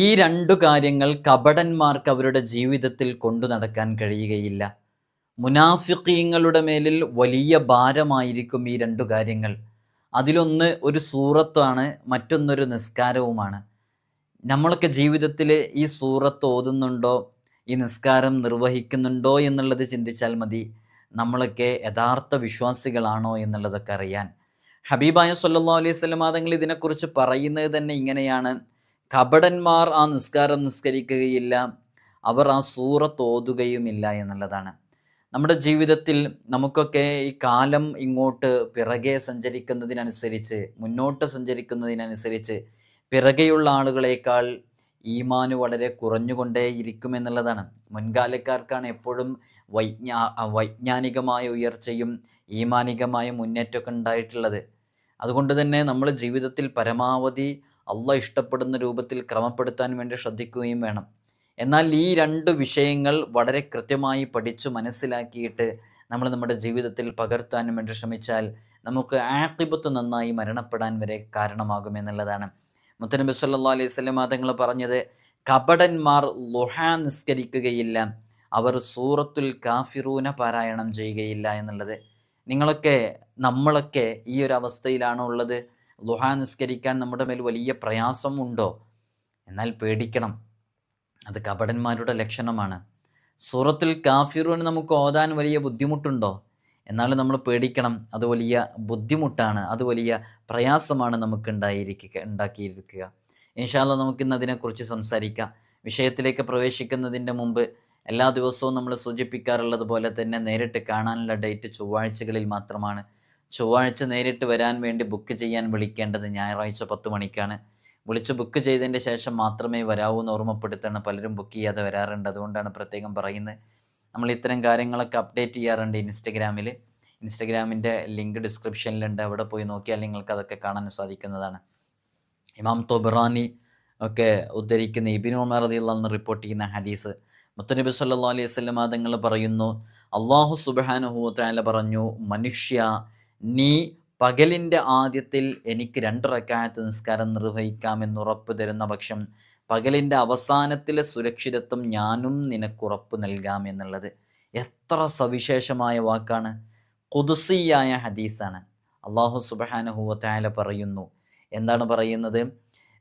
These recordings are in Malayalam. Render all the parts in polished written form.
ഈ രണ്ടു കാര്യങ്ങൾ കപടന്മാർക്ക് അവരുടെ ജീവിതത്തിൽ കൊണ്ടു നടക്കാൻ കഴിയുകയില്ല. മുനാഫിഖീങ്ങളുടെ മേലിൽ വലിയ ഭാരമായിരിക്കും ഈ രണ്ടു കാര്യങ്ങൾ. അതിലൊന്ന് ഒരു സൂറത്താണ്, മറ്റൊന്നൊരു നിസ്കാരവുമാണ്. നമ്മളൊക്കെ ജീവിതത്തിൽ ഈ സൂറത്ത് ഓതുന്നുണ്ടോ, ഈ നിസ്കാരം നിർവഹിക്കുന്നുണ്ടോ എന്നുള്ളത് ചിന്തിച്ചാൽ മതി, നമ്മളൊക്കെ യഥാർത്ഥ വിശ്വാസികളാണോ എന്നുള്ളതൊക്കെ അറിയാൻ. ഹബീബായ സല്ലല്ലാഹു അലൈഹി വസല്ലം തങ്ങൾ ഇതിനെക്കുറിച്ച് പറയുന്നത് തന്നെ ഇങ്ങനെയാണ്: കപടന്മാർ ആ നിസ്കാരം നിസ്കരിക്കുകയില്ല, അവർ ആ സൂറത്ത് ഓതുകയുമില്ല എന്നുള്ളതാണ്. നമ്മുടെ ജീവിതത്തിൽ നമുക്കൊക്കെ ഈ കാലം ഇങ്ങോട്ട് പിറകെ സഞ്ചരിക്കുന്നതിനനുസരിച്ച്, മുന്നോട്ട് സഞ്ചരിക്കുന്നതിനനുസരിച്ച് പിറകെയുള്ള ആളുകളേക്കാൾ ഈമാന് വളരെ കുറഞ്ഞുകൊണ്ടേയിരിക്കുമെന്നുള്ളതാണ്. മുൻകാലക്കാർക്കാണ് എപ്പോഴും വൈജ്ഞാനികമായ ഉയർച്ചയും ഈമാനികമായ മുന്നേറ്റമൊക്കെ ഉണ്ടായിട്ടുള്ളത്. അതുകൊണ്ട് തന്നെ നമ്മൾ ജീവിതത്തിൽ പരമാവധി അള്ളാഹ് ഇഷ്ടപ്പെടുന്ന രൂപത്തിൽ ക്രമപ്പെടുത്താൻ വേണ്ടി ശ്രദ്ധിക്കുകയും വേണം. എന്നാൽ ഈ രണ്ട് വിഷയങ്ങൾ വളരെ കൃത്യമായി പഠിച്ചു മനസ്സിലാക്കിയിട്ട് നമ്മൾ നമ്മുടെ ജീവിതത്തിൽ പകർത്താനും വേണ്ടി ശ്രമിച്ചാൽ നമുക്ക് ആഖിബത്ത് നന്നായി മരണപ്പെടാൻ വരെ കാരണമാകുമെന്നുള്ളതാണ്. മുത്തനബി സല്ലല്ലാഹു അലൈഹി വസല്ലം തങ്ങൾ പറഞ്ഞത്, കപടന്മാർ ളുഹാ നിസ്കരിക്കുകയില്ല, അവർ സൂറത്തുൽ കാഫിറൂന പാരായണം ചെയ്യുകയില്ല എന്നുള്ളത്. നമ്മളൊക്കെ ഈ ഒരു അവസ്ഥയിലാണോ ഉള്ളത്? ളുഹാ നിസ്കരിക്കാൻ നമ്മുടെ മേൽ വലിയ പ്രയാസം ഉണ്ടോ? എന്നാൽ പേടിക്കണം, അത് കപടന്മാരുടെ ലക്ഷണമാണ്. സൂറത്തുൽ കാഫിറൂൻ നമുക്ക് ഓതാൻ വലിയ ബുദ്ധിമുട്ടുണ്ടോ? എന്നാലും നമ്മൾ പേടിക്കണം, അത് വലിയ ബുദ്ധിമുട്ടാണ്, അത് വലിയ പ്രയാസമാണ് നമുക്ക് ഉണ്ടാക്കിയിരിക്കുക. ഇൻഷാ അല്ലാഹ് നമുക്കിന്ന് അതിനെക്കുറിച്ച് സംസാരിക്കാം. വിഷയത്തിലേക്ക് പ്രവേശിക്കുന്നതിൻ്റെ മുമ്പ് എല്ലാ ദിവസവും നമ്മൾ സൂചിപ്പിക്കാറുള്ളത് പോലെ തന്നെ നേരിട്ട് കാണാനുള്ള ഡേറ്റ് ചൊവ്വാഴ്ചകളിൽ മാത്രമാണ്. ചൊവ്വാഴ്ച നേരിട്ട് വരാൻ വേണ്ടി ബുക്ക് ചെയ്യാൻ വിളിക്കേണ്ടത് ഞായറാഴ്ച 10 മണിക്കാണ്. വിളിച്ച് ബുക്ക് ചെയ്തതിൻ്റെ ശേഷം മാത്രമേ വരാവൂ എന്ന് ഓർമ്മപ്പെടുത്തണം. പലരും ബുക്ക് ചെയ്യാതെ വരാറുണ്ട്, അതുകൊണ്ടാണ് പ്രത്യേകം പറയുന്നത്. നമ്മൾ ഇത്തരം കാര്യങ്ങളൊക്കെ അപ്ഡേറ്റ് ചെയ്യാറുണ്ട് ഇൻസ്റ്റഗ്രാമിൽ. ഇൻസ്റ്റഗ്രാമിൻ്റെ ലിങ്ക് ഡിസ്ക്രിപ്ഷനിലുണ്ട്, അവിടെ പോയി നോക്കിയാൽ നിങ്ങൾക്ക് അതൊക്കെ കാണാൻ സാധിക്കുന്നതാണ്. ഇമാം തൊബറാനി ഒക്കെ ഉദ്ധരിക്കുന്ന ഇബ്നു ഉമർ റളിയല്ലാഹു അൻഹു റിപ്പോർട്ട് ചെയ്യുന്ന ഹദീസ്, മുത്തനബി സല്ലല്ലാഹു അലൈഹി വസല്ലം തങ്ങൾ പറയുന്നു, അല്ലാഹു സുബ്ഹാനഹു വ തആല പറഞ്ഞു, മനുഷ്യ, നീ പകലിൻ്റെ ആദ്യത്തിൽ എനിക്ക് 2 റക്അത്ത് നിസ്കാരം നിർവഹിക്കാമെന്ന് ഉറപ്പ് തരുന്ന പക്ഷം പകലിൻ്റെ അവസാനത്തിലെ സുരക്ഷിതത്വം ഞാനും നിനക്ക് ഉറപ്പ് നൽകാം എന്നുള്ളത്. എത്ര സവിശേഷമായ വാക്കാണ്! ഖുദ്സിയായ ഹദീസാണ്. അല്ലാഹു സുബ്ഹാനഹു വ തആല പറയുന്നു, എന്താണ് പറയുന്നത്?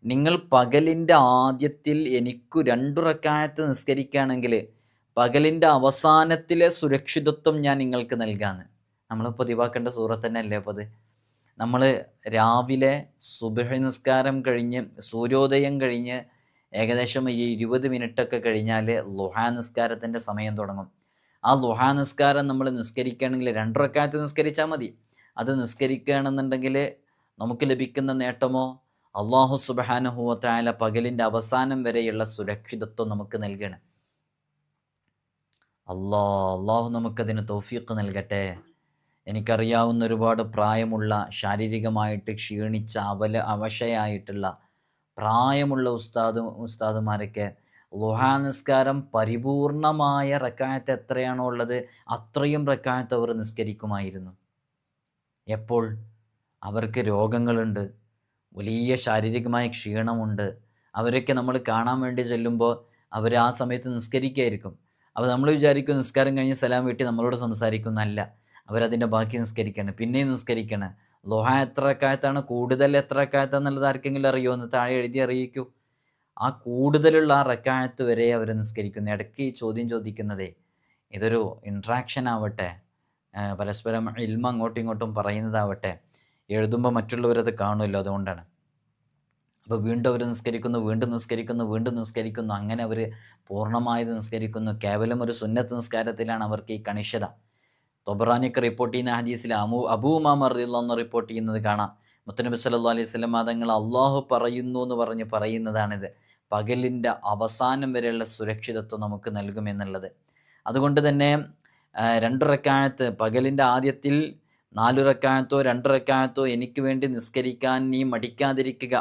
നിങ്ങൾ പകലിൻ്റെ ആദ്യത്തിൽ എനിക്ക് 2 റക്അത്ത് നിസ്കരിക്കുകയാണെങ്കിൽ പകലിൻ്റെ അവസാനത്തിലെ സുരക്ഷിതത്വം ഞാൻ നിങ്ങൾക്ക് നൽകാമെന്ന്. നമ്മൾ പതിവാക്കേണ്ട സൂറത്ത് തന്നെ അല്ലേ അപ്പോൾ അത്? നമ്മൾ രാവിലെ സുബ്ഹി നിസ്കാരം കഴിഞ്ഞ് സൂര്യോദയം കഴിഞ്ഞ് ഏകദേശം 20 മിനിറ്റൊക്കെ കഴിഞ്ഞാൽ ളുഹാ നിസ്കാരത്തിൻ്റെ സമയം തുടങ്ങും. ആ ളുഹാ നിസ്കാരം നമ്മൾ നിസ്കരിക്കുകയാണെങ്കിൽ 2 റക്അത്ത് നിസ്കരിച്ചാൽ മതി. അത് നിസ്കരിക്കുകയാണെന്നുണ്ടെങ്കിൽ നമുക്ക് ലഭിക്കുന്ന നേട്ടമോ, അല്ലാഹു സുബ്ഹാനഹു വ തആല പകലിൻ്റെ അവസാനം വരെയുള്ള സുരക്ഷിതത്വം നമുക്ക് നൽകണം. അള്ളാഹു നമുക്കതിന് തൗഫീഖ് നൽകട്ടെ. എനിക്കറിയാവുന്ന ഒരുപാട് പ്രായമുള്ള, ശാരീരികമായിട്ട് ക്ഷീണിച്ച, അവശയായിട്ടുള്ള പ്രായമുള്ള ഉസ്താദുമാരൊക്കെ ളുഹാ നിസ്കാരം പരിപൂർണമായ റക്അത്ത് എത്രയാണോ ഉള്ളത് അത്രയും റക്അത്ത് അവർ നിസ്കരിക്കുമായിരുന്നു. എപ്പോൾ? അവർക്ക് രോഗങ്ങളുണ്ട്, വലിയ ശാരീരികമായ ക്ഷീണമുണ്ട്. അവരൊക്കെ നമ്മൾ കാണാൻ വേണ്ടി ചെല്ലുമ്പോൾ അവർ ആ സമയത്ത് നിസ്കരിക്കുകയായിരിക്കും. അപ്പോൾ നമ്മൾ വിചാരിക്കും നിസ്കാരം കഴിഞ്ഞ് സലാം വീട്ടി നമ്മളോട് സംസാരിക്കുന്നല്ല, അവരതിൻ്റെ ബാക്കി നിസ്കരിക്കണം, പിന്നെയും നിസ്കരിക്കണം. ളുഹ എത്ര റക്അത്താണ്, കൂടുതൽ എത്ര റക്അത്താന്നുള്ളത് ആർക്കെങ്കിലും അറിയുമോ? എന്ന് താഴെ എഴുതി അറിയിക്കൂ. ആ കൂടുതലുള്ള ആ റക്അത്ത് വരെ അവർ നിസ്കരിക്കുന്നു. ഇടയ്ക്ക് ഈ ചോദ്യം ചോദിക്കുന്നതേ ഇതൊരു ഇൻട്രാക്ഷൻ ആവട്ടെ, പരസ്പരം ഇൽമ അങ്ങോട്ടും ഇങ്ങോട്ടും പറയുന്നതാവട്ടെ, എഴുതുമ്പോൾ മറ്റുള്ളവരത് കാണുമല്ലോ, അതുകൊണ്ടാണ്. അപ്പോൾ വീണ്ടും അവർ നിസ്കരിക്കുന്നു, വീണ്ടും നിസ്കരിക്കുന്നു, വീണ്ടും നിസ്കരിക്കുന്നു. അങ്ങനെ അവർ പൂർണ്ണമായത് നിസ്കരിക്കുന്നു. കേവലം ഒരു സുന്നത്ത് നിസ്കാരത്തിലാണ് അവർക്ക് ഈ കണിശത. തൊബറാനിക്ക് റിപ്പോർട്ട് ചെയ്യുന്ന ഹദീസിൽ അബൂ ഉമാമ റളിയല്ലാഹു അൻഹു റിപ്പോർട്ട് ചെയ്യുന്നത് കാണാം. മുത്തനബി സല്ലല്ലാഹു അലൈഹി വസല്ലം തങ്ങൾ അള്ളാഹു പറയുന്നു എന്ന് പറയുന്നതാണിത്. പകലിൻ്റെ അവസാനം വരെയുള്ള സുരക്ഷിതത്വം നമുക്ക് നൽകുമെന്നുള്ളത്. അതുകൊണ്ട് തന്നെ 2 റക്അത്ത് പകലിൻ്റെ ആദ്യത്തിൽ 4 റക്അത്തോ 2 റക്അത്തോ എനിക്ക് വേണ്ടി നിസ്കരിക്കാൻ നീ മടിക്കാതിരിക്കുക.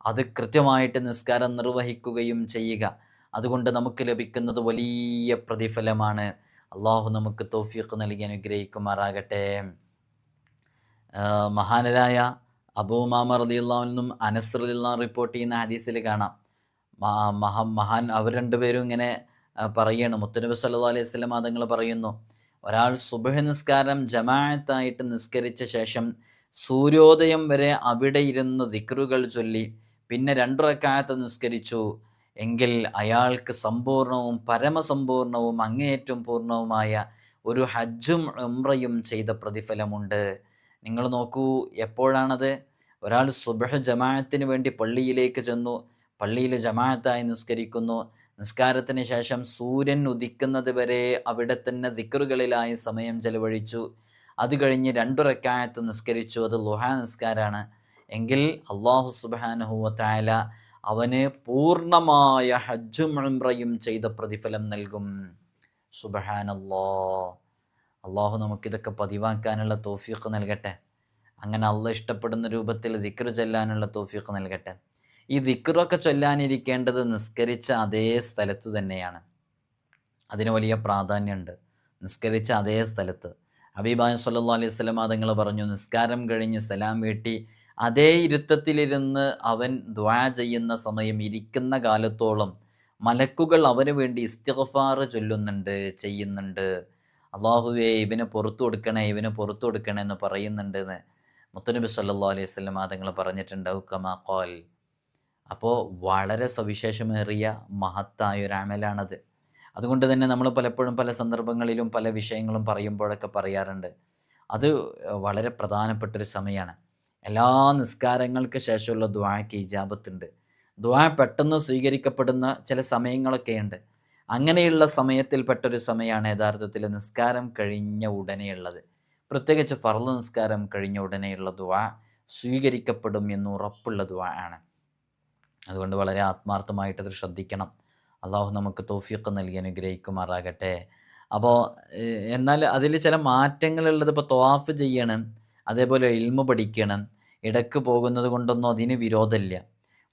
അത് കൃത്യമായിട്ട് നിസ്കാരം നിർവഹിക്കുകയും ചെയ്യുക. അതുകൊണ്ട് നമുക്ക് ലഭിക്കുന്നത് വലിയ പ്രതിഫലമാണ്. അള്ളാഹു നമുക്ക് തൗഫീഖ് നൽകി അനുഗ്രഹിക്കുമാറാകട്ടെ. മഹാനരായ അബൂ ഉമാമ റളിയല്ലാഹു അൻഹും അനസ് റളിയല്ലാഹു റിപ്പോർട്ട് ചെയ്യുന്ന ഹദീസിൽ കാണാം, മഹാൻ അവർ രണ്ടുപേരും ഇങ്ങനെ പറയാണ്. മുത്തുനബി സല്ലല്ലാഹു അലൈഹി വസല്ലം തങ്ങൾ പറയുന്നു, ഒരാൾ സുബ്ഹ് നിസ്കാരം ജമാഅത്തായിട്ട് നിസ്കരിച്ച ശേഷം സൂര്യോദയം വരെ അവിടെ ഇരുന്ന് ദിക്റുകൾ ചൊല്ലി പിന്നെ 2 റക്അത്ത് നിസ്കരിച്ചു എങ്കിൽ അയാൾക്ക് സമ്പൂർണവും പരമസമ്പൂർണവും അങ്ങേയറ്റം പൂർണ്ണവുമായ ഒരു ഹജ്ജും ഉംറയും ചെയ്ത പ്രതിഫലമുണ്ട്. നിങ്ങൾ നോക്കൂ, എപ്പോഴാണത്? ഒരാൾ സുബ്ഹ് ജമാഅത്തിന് വേണ്ടി പള്ളിയിലേക്ക് ചെന്നു, പള്ളിയിൽ ജമാഅത്തായി നിസ്കരിക്കുന്നു, നിസ്കാരത്തിന് ശേഷം സൂര്യൻ ഉദിക്കുന്നത് വരെ അവിടെ തന്നെ ദിക്റുകളിലായി സമയം ചെലവഴിച്ചു, അത് കഴിഞ്ഞ് 2 റക്അത്ത് നിസ്കരിച്ചു, അത് ളുഹാ നിസ്കാരാണ് എങ്കിൽ അല്ലാഹു സുബ്ഹാനഹു വ തആല അവന് പൂർണ്ണമായ ഹജ്ജും ഉംറയും ചെയ്ത പ്രതിഫലം നൽകും. സുബ്ഹാനല്ലാഹ്. അള്ളാഹു നമുക്കിതൊക്കെ പതിവാക്കാനുള്ള തൗഫീഖ് നൽകട്ടെ. അങ്ങനെ അള്ളാഹ് ഇഷ്ടപ്പെടുന്ന രൂപത്തിൽ ദിക്ർ ചൊല്ലാനുള്ള തൗഫീഖ് നൽകട്ടെ. ഈ ദിക്റൊക്കെ ചൊല്ലാനിരിക്കേണ്ടത് നിസ്കരിച്ച അതേ സ്ഥലത്തു തന്നെയാണ്. അതിന് വലിയ പ്രാധാന്യമുണ്ട്. നിസ്കരിച്ച അതേ സ്ഥലത്ത് ഹബീബായ സല്ലല്ലാഹു അലൈഹി വസല്ലം തങ്ങൾ പറഞ്ഞു, നിസ്കാരം കഴിഞ്ഞ് സലാം വീട്ടി അതേ ഇരുത്തത്തിലിരുന്ന് അവൻ ദുആ ചെയ്യുന്ന സമയം ഇരിക്കുന്ന കാലത്തോളം മലക്കുകൾ അവന് വേണ്ടി ഇസ്തിഗ്ഫാർ ചൊല്ലുന്നുണ്ട്, ചെയ്യുന്നുണ്ട്. അള്ളാഹുവേ ഇവന് പുറത്തു കൊടുക്കണേ, ഇവന് പുറത്തു കൊടുക്കണേ എന്ന് പറയുന്നുണ്ട് എന്ന് മുത്തുനബി സല്ലല്ലാഹു അലൈഹി വസല്ലം തങ്ങൾ പറഞ്ഞിട്ടുണ്ട്. കമാ ഖാൽ. അപ്പോൾ വളരെ സവിശേഷമേറിയ മഹത്തായ ഒരു അമലാണത്. അതുകൊണ്ട് തന്നെ നമ്മൾ പലപ്പോഴും പല സന്ദർഭങ്ങളിലും പല വിഷയങ്ങളും പറയുമ്പോഴൊക്കെ പറയാറുണ്ട്, അത് വളരെ പ്രധാനപ്പെട്ടൊരു സമയമാണ്. എല്ലാ നിസ്കാരങ്ങൾക്ക് ശേഷമുള്ള ദുആക്ക് ഇജാബത്തുണ്ട്. ദുആ പെട്ടെന്ന് സ്വീകരിക്കപ്പെടുന്ന ചില സമയങ്ങളൊക്കെയുണ്ട്. അങ്ങനെയുള്ള സമയത്തിൽപ്പെട്ടൊരു സമയമാണ് യഥാർത്ഥത്തിൽ നിസ്കാരം കഴിഞ്ഞ ഉടനെയുള്ളത്. പ്രത്യേകിച്ച് ഫർള് നിസ്കാരം കഴിഞ്ഞ ഉടനെയുള്ള ദുആ സ്വീകരിക്കപ്പെടും എന്ന് ഉറപ്പുള്ള ദുആ ആണ്. അതുകൊണ്ട് വളരെ ആത്മാർത്ഥമായിട്ടത് ശ്രദ്ധിക്കണം. അള്ളാഹു നമുക്ക് തൗഫീഖ് നൽകി അനുഗ്രഹിക്കുമാറാകട്ടെ. അപ്പോൾ എന്നാൽ അതിൽ ചില മാറ്റങ്ങളുള്ളത്, ഇപ്പോൾ ത്വവാഫ് ചെയ്യണം, അതേപോലെ ഇൽമു പഠിക്കണം, ഇടക്ക് പോകുന്നത് കൊണ്ടൊന്നും അതിന് വിരോധമില്ല.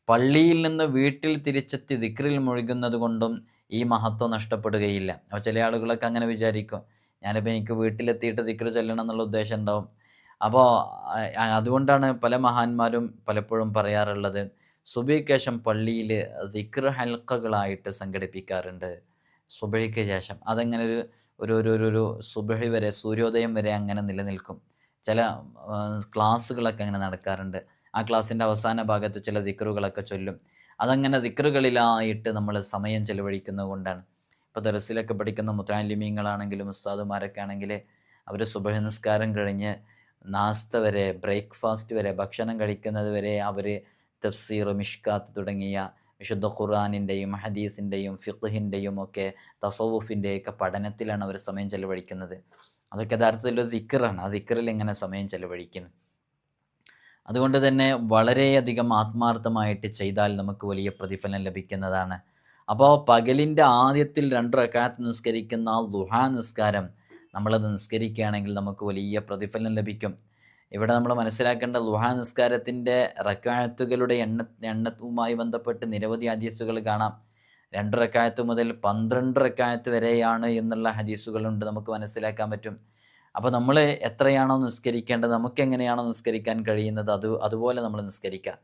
പള്ളിയിൽ നിന്ന് വീട്ടിൽ തിരിച്ചെത്തി ദിക്റിൽ മുഴുകുന്നത് കൊണ്ടും ഈ മഹത്വം നഷ്ടപ്പെടുകയില്ല. അപ്പോൾ ചില ആളുകളൊക്കെ അങ്ങനെ വിചാരിക്കും, ഞാനിപ്പോൾ എനിക്ക് വീട്ടിലെത്തിയിട്ട് ദിക്ർ ചൊല്ലണം എന്നുള്ള ഉദ്ദേശം ഉണ്ടാവും. അപ്പോൾ അതുകൊണ്ടാണ് പല മഹാന്മാരും പലപ്പോഴും പറയാറുള്ളത്, സുബഹിക്ക് ശേഷം പള്ളിയിൽ ദിക്ർ ഹൽക്കകളായിട്ട് സംഘടിപ്പിക്കാറുണ്ട്. സുബഹിക്ക് ശേഷം അതങ്ങനെ ഒരു സുബഹി വരെ, സൂര്യോദയം വരെ അങ്ങനെ നിലനിൽക്കും. ചില ക്ലാസ്സുകളൊക്കെ അങ്ങനെ നടക്കാറുണ്ട്. ആ ക്ലാസ്സിൻ്റെ അവസാന ഭാഗത്ത് ചില ദിക്റുകളൊക്കെ ചൊല്ലും. അതങ്ങനെ ദിക്റുകളിലായിട്ട് നമ്മൾ സമയം ചെലവഴിക്കുന്നത് കൊണ്ടാണ്. ഇപ്പോൾ ദർസിലൊക്കെ പഠിക്കുന്ന മുതഅല്ലിമീങ്ങളാണെങ്കിലും ഉസ്താദുമാരൊക്കെ ആണെങ്കിൽ അവർ സുബഹി നിസ്കാരം കഴിഞ്ഞ് നാസ്ത വരെ, ബ്രേക്ക്ഫാസ്റ്റ് വരെ, ഭക്ഷണം കഴിക്കുന്നത് വരെ അവർ തഫ്സീർ, മിഷ്കാത്ത് തുടങ്ങിയ വിശുദ്ധ ഖുർആനിൻ്റെയും ഹദീസിൻ്റെയും ഫിഖ്ഹിൻ്റെയും ഒക്കെ തസവുഫിൻ്റെയൊക്കെ പഠനത്തിലാണ് അവർ സമയം ചെലവഴിക്കുന്നത്. അതൊക്കെ യഥാർത്ഥത്തിൽ ഒരു ദിക്റാണ്. ആ ദിക്റിൽ എങ്ങനെ സമയം ചെലവഴിക്കുന്നു. അതുകൊണ്ട് തന്നെ വളരെയധികം ആത്മാർത്ഥമായിട്ട് ചെയ്താൽ നമുക്ക് വലിയ പ്രതിഫലം ലഭിക്കുന്നതാണ്. അപ്പോൾ പകലിൻ്റെ ആദ്യത്തിൽ 2 റക്അത്ത് നിസ്കരിക്കുന്ന ദുഹാ നിസ്കാരം നമ്മളത് നിസ്കരിക്കുകയാണെങ്കിൽ നമുക്ക് വലിയ പ്രതിഫലം ലഭിക്കും. ഇവിടെ നമ്മൾ മനസ്സിലാക്കേണ്ട, ദുഹാ നിസ്കാരത്തിൻ്റെ റക്അത്തുകളുടെ എണ്ണവുമായി ബന്ധപ്പെട്ട് നിരവധി ഹദീസുകൾ കാണാം. 2 റക്അത്ത് മുതൽ 12 റക്അത്ത് വരെയാണ് എന്നുള്ള ഹദീസുകളുണ്ട്, നമുക്ക് മനസ്സിലാക്കാൻ പറ്റും. അപ്പോൾ നമ്മൾ എത്രയാണോ നിസ്കരിക്കേണ്ടത്, നമുക്ക് എങ്ങനെയാണോ നിസ്കരിക്കാൻ കഴിയുന്നത്, അതുപോലെ നമ്മൾ നിസ്കരിക്കുക.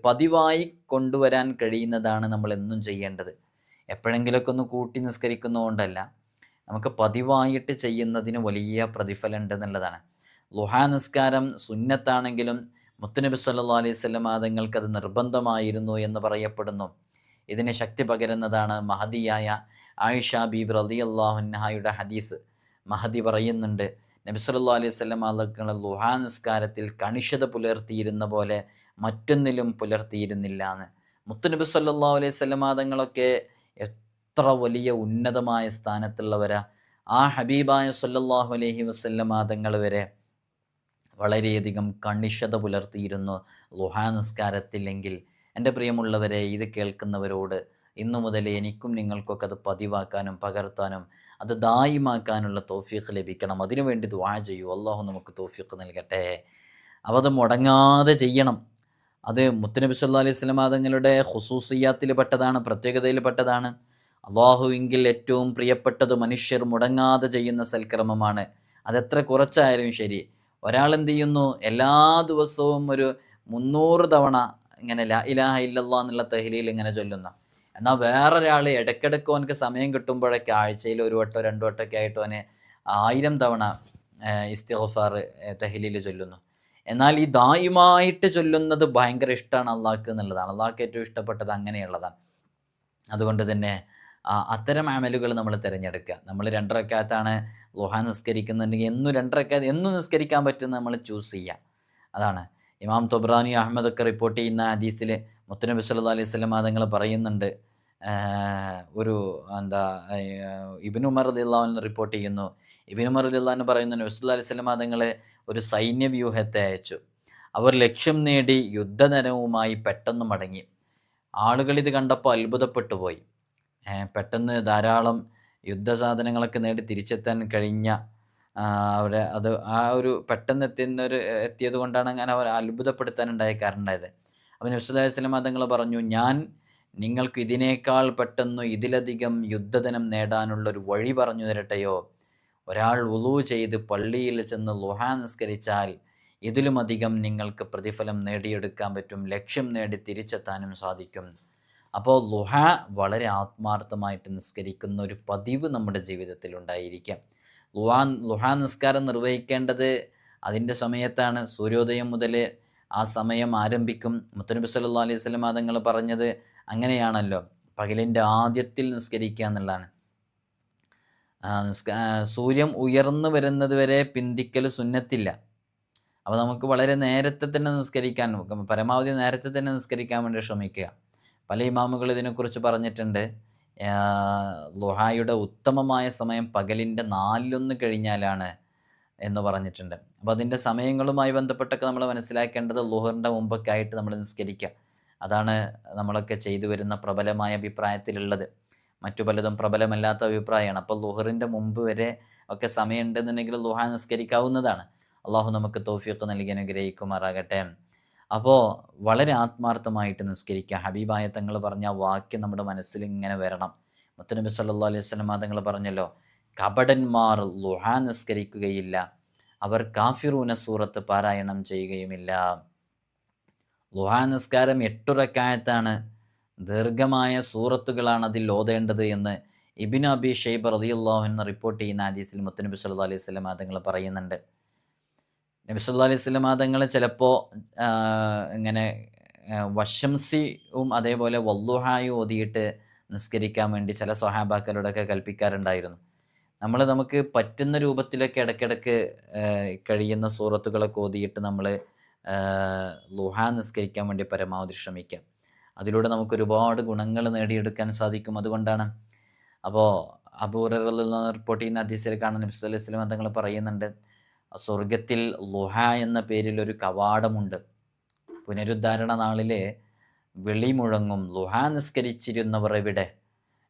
പതിവായി കൊണ്ടുവരാൻ കഴിയുന്നതാണ് നമ്മൾ എന്നും ചെയ്യേണ്ടത്. എപ്പോഴെങ്കിലുമൊക്കെ ഒന്ന് കൂട്ടി നിസ്കരിക്കുന്നതുകൊണ്ടല്ല, നമുക്ക് പതിവായിട്ട് ചെയ്യുന്നതിന് വലിയ പ്രതിഫലം ഉണ്ട് എന്നുള്ളതാണ്. ളുഹാ നിസ്കാരം സുന്നത്താണെങ്കിലും മുത്തുനബി സല്ലല്ലാഹു അലൈഹി വസല്ലം തങ്ങൾക്ക് അത് നിർബന്ധമായിരുന്നു എന്ന് പറയപ്പെടുന്നു. ഇതിന് ശക്തി പകരുന്നതാണ് മഹദിയായ ആയിഷ ബീബി റളിയല്ലാഹു അൻഹായുടെ ഹദീസ്. മഹദി പറയുന്നുണ്ട്, നബി സല്ലല്ലാഹു അലൈഹി വസല്ലം തങ്ങൾ ളുഹാ നിസ്കാരത്തിൽ കണിശത പുലർത്തിയിരുന്ന പോലെ മറ്റൊന്നിലും പുലർത്തിയിരുന്നില്ല എന്ന്. മുത്തുനബി സല്ലല്ലാഹു അലൈഹി വസല്ലം തങ്ങളൊക്കെ എത്ര വലിയ ഉന്നതമായ സ്ഥാനത്തുള്ളവരാ. ആ ഹബീബായ സല്ലല്ലാഹു അലൈഹി വസല്ലം തങ്ങൾ വരെ വളരെയധികം കണിശത പുലർത്തിയിരുന്നു ളുഹാ നിസ്കാരത്തിലെങ്കിൽ എൻ്റെ പ്രിയമുള്ളവരെ, ഇത് കേൾക്കുന്നവരോട് ഇന്നു മുതൽ എനിക്കും നിങ്ങൾക്കൊക്കെ അത് പതിവാക്കാനും പകർത്താനും അത് ദായിമാക്കാനുള്ള തൗഫീഖ് ലഭിക്കണം. അതിനുവേണ്ടി ദുആ ചെയ്യൂ. അള്ളാഹു നമുക്ക് തൗഫീഖ് നൽകട്ടെ. അപ്പോൾ അത് മുടങ്ങാതെ ചെയ്യണം. അത് മുത്തുനബി സല്ലല്ലാഹു അലൈഹി വസല്ലം തങ്ങളുടെ ഖുസൂസിയാത്തിൽ പെട്ടതാണ്, പ്രത്യേകതയിൽ പെട്ടതാണ്. അള്ളാഹുവിങ്കിൽ ഏറ്റവും പ്രിയപ്പെട്ടത് മനുഷ്യർ മുടങ്ങാതെ ചെയ്യുന്ന സൽക്രമമാണ്. അതെത്ര കുറച്ചായാലും ശരി. ഒരാൾ എന്ത് ചെയ്യുന്നു, എല്ലാ ദിവസവും ഒരു 300 തവണ ഇങ്ങനെ ലാ ഇലാഹ ഇല്ലല്ലാഹ് എന്നുള്ള തഹ്ലീൽ ഇങ്ങനെ ചൊല്ലുന്നു. എന്നാൽ വേറൊരാൾ ഇടയ്ക്കിടയ്ക്ക് അവനക്ക് സമയം കിട്ടുമ്പോഴൊക്കെ ആഴ്ചയിൽ ഒരു വട്ടോ രണ്ടു വട്ടമൊക്കെ ആയിട്ട് അവന് 1000 തവണ ഇസ്തിഗ്ഫാർ തഹ്ലീൽ ചൊല്ലുന്നു. എന്നാൽ ഈ ദായിമായിട്ട് ചൊല്ലുന്നത് ഭയങ്കര ഇഷ്ടമാണ് അള്ളാഹ്ക്ക് എന്നുള്ളതാണ്. അള്ളാഹ്ക്ക് ഏറ്റവും ഇഷ്ടപ്പെട്ടത് അങ്ങനെയുള്ളതാണ്. അതുകൊണ്ട് തന്നെ അത്തരം അമലുകൾ നമ്മൾ തിരഞ്ഞെടുക്കുക. നമ്മൾ 2 റക്അത്താണ് ളുഹാ നിസ്കരിക്കുന്നുണ്ടെങ്കിൽ എന്നും 2 റക്അത്ത് എന്നും നിസ്കരിക്കാൻ പറ്റുന്ന നമ്മൾ ചൂസ് ചെയ്യുക. അതാണ് ഇമാം തൊബ്രാനി അഹമ്മദൊക്കെ റിപ്പോർട്ട് ചെയ്യുന്ന ഹദീസിൽ മുത്തുനബി സല്ലല്ലാഹു അലൈഹി വസല്ലം തങ്ങൾ പറയുന്നുണ്ട്. ഒരു ഇബ്നു ഉമർ റളിയല്ലാഹു അൻഹു റിപ്പോർട്ട് ചെയ്യുന്നു. ഇബ്നു ഉമർ റളിയല്ലാഹു അൻഹു പറയുന്നു, നബി സല്ലല്ലാഹു അലൈഹി വസല്ലം തങ്ങൾ ഒരു സൈന്യവ്യൂഹത്തെ അയച്ചു. അവർ ലക്ഷ്യം നേടി യുദ്ധധനവുമായി പെട്ടെന്ന് മടങ്ങി. ആളുകൾ ഇത് കണ്ടപ്പോൾ അത്ഭുതപ്പെട്ടു പോയി. പെട്ടെന്ന് ധാരാളം യുദ്ധസാധനങ്ങളൊക്കെ നേടി തിരിച്ചെത്താൻ കഴിഞ്ഞ അവരെ അത് ഒരു പെട്ടെന്ന് എത്തിയത് കൊണ്ടാണ് അങ്ങനെ അവർ അത്ഭുതപ്പെടുത്താനുണ്ടായ കാരണം ഉണ്ടായത്. അപ്പോൾ നബി സല്ലല്ലാഹു അലൈഹി വസല്ലം തങ്ങൾ പറഞ്ഞു, ഞാൻ നിങ്ങൾക്ക് ഇതിനേക്കാൾ പെട്ടെന്ന് ഇതിലധികം യുദ്ധധനം നേടാനുള്ളൊരു വഴി പറഞ്ഞു തരട്ടെയോ? ഒരാൾ വുളൂ ചെയ്ത് പള്ളിയിൽ ചെന്ന് ളുഹാ നിസ്കരിച്ചാൽ ഇതിലുമധികം നിങ്ങൾക്ക് പ്രതിഫലം നേടിയെടുക്കാൻ പറ്റും, ലക്ഷ്യം നേടി തിരിച്ചെത്താനും സാധിക്കും. അപ്പോൾ ളുഹാ വളരെ ആത്മാർത്ഥമായിട്ട് നിസ്കരിക്കുന്ന ഒരു പതിവ് നമ്മുടെ ജീവിതത്തിൽ ഉണ്ടായിരിക്കാം. ളുഹാ നിസ്കാരം നിർവഹിക്കേണ്ടത് അതിൻ്റെ സമയത്താണ്. സൂര്യോദയം മുതൽ ആ സമയം ആരംഭിക്കും. മുത്തുനബി സല്ലല്ലാഹു അലൈഹി വസല്ലം തങ്ങൾ പറഞ്ഞത് അങ്ങനെയാണല്ലോ, പകലിൻ്റെ ആദ്യത്തിൽ നിസ്കരിക്കുക എന്നുള്ളതാണ്. സൂര്യൻ ഉയർന്നു വരുന്നത് വരെ പിന്തിക്കൽ സുന്നത്തില്ല. അപ്പോൾ നമുക്ക് വളരെ നേരത്തെ തന്നെ നിസ്കരിക്കാൻ, പരമാവധി നേരത്തെ തന്നെ നിസ്കരിക്കാൻ വേണ്ടി ശ്രമിക്കുക. പല ഇമാമുകൾ ഇതിനെക്കുറിച്ച് പറഞ്ഞിട്ടുണ്ട്. ളുഹായുടെ ഉത്തമമായ സമയം പകലിൻ്റെ 4:1 കഴിഞ്ഞാലാണ് എന്ന് പറഞ്ഞിട്ടുണ്ട്. അപ്പോൾ അതിൻ്റെ സമയങ്ങളുമായി ബന്ധപ്പെട്ടൊക്കെ നമ്മൾ മനസ്സിലാക്കേണ്ടത് ളുഹറിൻ്റെ മുമ്പൊക്കെ ആയിട്ട് നമ്മൾ നിസ്കരിക്കുക. അതാണ് നമ്മളൊക്കെ ചെയ്തു വരുന്ന പ്രബലമായ അഭിപ്രായത്തിലുള്ളത്. മറ്റു പലതും പ്രബലമല്ലാത്ത അഭിപ്രായമാണ്. അപ്പോൾ ളുഹറിൻ്റെ മുമ്പ് വരെ ഒക്കെ സമയം ഉണ്ടെന്നുണ്ടെങ്കിൽ ളുഹാ നിസ്കരിക്കാവുന്നതാണ്. അള്ളാഹു നമുക്ക് തൗഫീഖ് നൽകി അനുഗ്രഹിക്കുമാറാകട്ടെ. അപ്പോൾ വളരെ ആത്മാർത്ഥമായിട്ട് നിസ്കരിക്കുക. ഹബീബായ തങ്ങൾ പറഞ്ഞ ആ വാക്യം നമ്മുടെ മനസ്സിൽ ഇങ്ങനെ വരണം. മുത്തുനബി സല്ലല്ലാഹു അലൈഹി വസല്ലം തങ്ങൾ പറഞ്ഞല്ലോ, കപടന്മാർ ളുഹാ നിസ്കരിക്കുകയില്ല, അവർ കാഫിറൂന സൂറത്ത് പാരായണം ചെയ്യുകയുമില്ല. ളുഹാ നിസ്കാരം 8 റക്അത്താണ്, ദീർഘമായ സൂറത്തുകളാണ് അതിൽ ഓതേണ്ടത് എന്ന് ഇബ്നു അബി ഷൈബ റളിയല്ലാഹു അൻഹു റിപ്പോർട്ട് ചെയ്യുന്ന ഹദീസിൽ മുത്തുനബി സല്ലല്ലാഹു അലൈഹി വസല്ലം തങ്ങൾ പറയുന്നുണ്ട്. നബി സല്ലല്ലാഹു അലൈഹി വസല്ലം തങ്ങൾ ചിലപ്പോൾ ഇങ്ങനെ വശംസിയും അതേപോലെ വല്ലുഹായും ഓതിയിട്ട് നിസ്കരിക്കാൻ വേണ്ടി ചില സ്വഹാബാക്കളോടൊക്കെ കൽപ്പിക്കാറുണ്ടായിരുന്നു. നമുക്ക് പറ്റുന്ന രൂപത്തിലൊക്കെ ഇടയ്ക്കിടയ്ക്ക് കഴിയുന്ന സൂറത്തുകളൊക്കെ ഓതിയിട്ട് നമ്മൾ ളുഹാ നിസ്കരിക്കാൻ വേണ്ടി പരമാവധി ശ്രമിക്കാം. അതിലൂടെ നമുക്ക് ഒരുപാട് ഗുണങ്ങൾ നേടിയെടുക്കാൻ സാധിക്കും. അതുകൊണ്ടാണ് അപ്പോൾ അബൂ ഹുറൈറ റളിയല്ലാഹു അൻഹു റിപ്പോർട്ട് ചെയ്യുന്ന ഹദീസിൽ കാണാൻ നബി സല്ലല്ലാഹു അലൈഹി വസല്ലം തങ്ങൾ പറയുന്നുണ്ട്, സ്വർഗത്തിൽ ളുഹാ എന്ന പേരിൽ ഒരു കവാടമുണ്ട്. പുനരുദ്ധാരണ നാളിൽ വിളി മുഴങ്ങും, ളുഹാ നിസ്കരിച്ചിരുന്നവർ എവിടെ?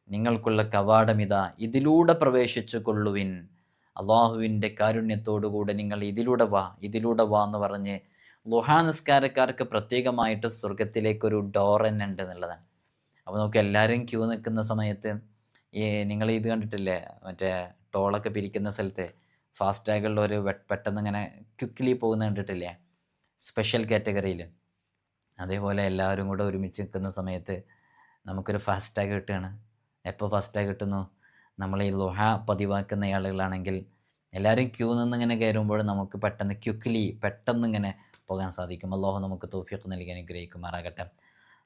നിങ്ങൾക്കുള്ള കവാടമിതാ, ഇതിലൂടെ പ്രവേശിച്ചു കൊള്ളുവിൻ. അള്ളാഹുവിൻ്റെ കാരുണ്യത്തോടുകൂടെ നിങ്ങൾ ഇതിലൂടെ വാ എന്ന് പറഞ്ഞ് ളുഹാ നിസ്കാരക്കാർക്ക് പ്രത്യേകമായിട്ട് സ്വർഗത്തിലേക്കൊരു ഡോർ തന്നെ ഉണ്ട് എന്നുള്ളതാണ്. അപ്പോൾ നമുക്ക് എല്ലാവരും ക്യൂ നിൽക്കുന്ന സമയത്ത് നിങ്ങൾ ഇത് കണ്ടിട്ടില്ലേ, മറ്റേ ടോളൊക്കെ പിരിക്കുന്ന സ്ഥലത്ത് ഫാസ്റ്റാഗുള്ളവർ പെട്ടെന്ന് ഇങ്ങനെ ക്വിക്ക്ലി പോകുന്ന കണ്ടിട്ടില്ലേ, സ്പെഷ്യൽ കാറ്റഗറിയിൽ. അതേപോലെ എല്ലാവരും കൂടെ ഒരുമിച്ച് നിൽക്കുന്ന സമയത്ത് നമുക്കൊരു ഫാസ്റ്റാഗ് കിട്ടുകയാണ്. എപ്പോൾ ഫാസ്റ്റാഗ് കിട്ടുന്നു? നമ്മൾ ഈ ളുഹാ പതിവാക്കുന്ന ആളുകളാണെങ്കിൽ എല്ലാവരും ക്യൂ നിന്നിങ്ങനെ കയറുമ്പോൾ നമുക്ക് പെട്ടെന്ന് ഇങ്ങനെ പോകാൻ സാധിക്കും. അല്ലാഹു നമുക്ക് തൗഫീഖ് നൽകി അനുഗ്രഹിക്കുമാറാകട്ടെ.